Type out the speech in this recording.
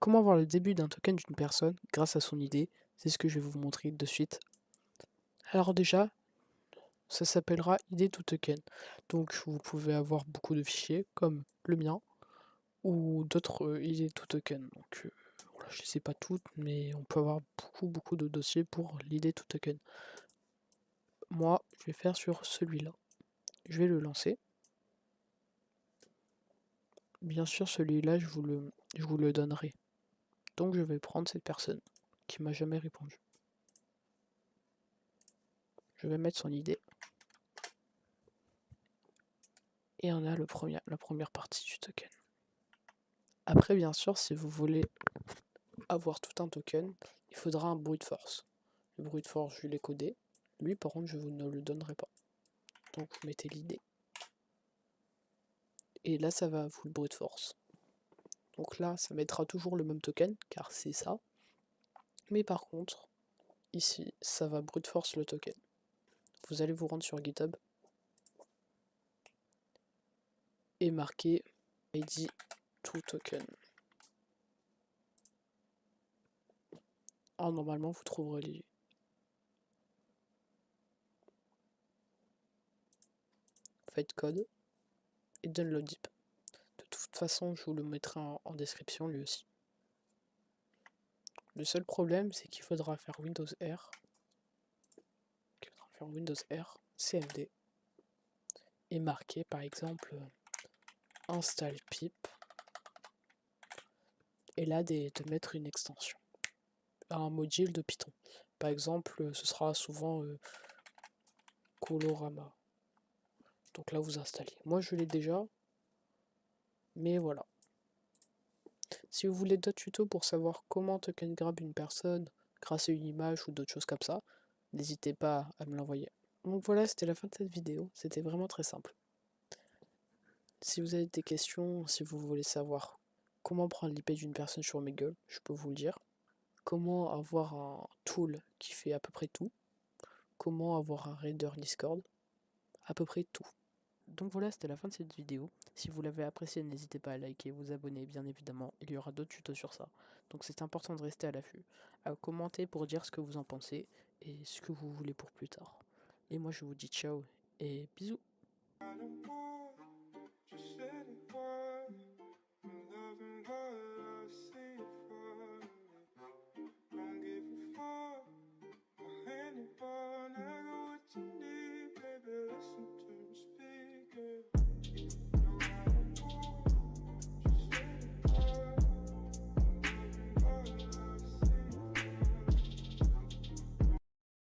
Comment voir le début d'un token d'une personne grâce à son idée? C'est ce que je vais vous montrer de suite. Alors déjà, ça s'appellera idée to token. Donc vous pouvez avoir beaucoup de fichiers comme le mien ou d'autres idées to token. Donc voilà, je ne sais pas toutes, mais on peut avoir beaucoup de dossiers pour l'idée to token. Moi, je vais faire sur celui-là. Je vais le lancer. Bien sûr, celui-là, je vous le donnerai. Donc je vais prendre cette personne qui m'a jamais répondu. Je vais mettre son idée. Et on a la première partie du token. Après, bien sûr, si vous voulez avoir tout un token, il faudra un brute force. Le brute force, je l'ai codé. Lui, par contre, je vous ne le donnerai pas. Donc, vous mettez l'idée. Et là, ça va vous le brute force. Donc là, ça mettra toujours le même token, car c'est ça. Mais par contre, ici, ça va brute force le token. Vous allez vous rendre sur GitHub et marquer ID to token. Alors, normalement, vous trouverez les. Faites code et download zip. De toute façon, je vous le mettrai en description lui aussi. Le seul problème, c'est qu'il faudra faire Windows R, CMD, et marquer par exemple install pip, et là de mettre une extension, un module de Python. Par exemple, ce sera souvent Colorama. Donc là, vous installez. Moi, je l'ai déjà, mais voilà. Si vous voulez d'autres tutos pour savoir comment token grab une personne grâce à une image ou d'autres choses comme ça, n'hésitez pas à me l'envoyer. Donc voilà, c'était la fin de cette vidéo. C'était vraiment très simple. Si vous avez des questions, si vous voulez savoir comment prendre l'IP d'une personne sur Omegle, je peux vous le dire. Comment avoir un tool qui fait à peu près tout. Comment avoir un render Discord. À peu près tout. Donc voilà, c'était la fin de cette vidéo. Si vous l'avez appréciée, n'hésitez pas à liker, vous abonner, bien évidemment. Il y aura d'autres tutos sur ça. Donc c'est important de rester à l'affût. À commenter pour dire ce que vous en pensez et ce que vous voulez pour plus tard. Et moi je vous dis ciao et bisous.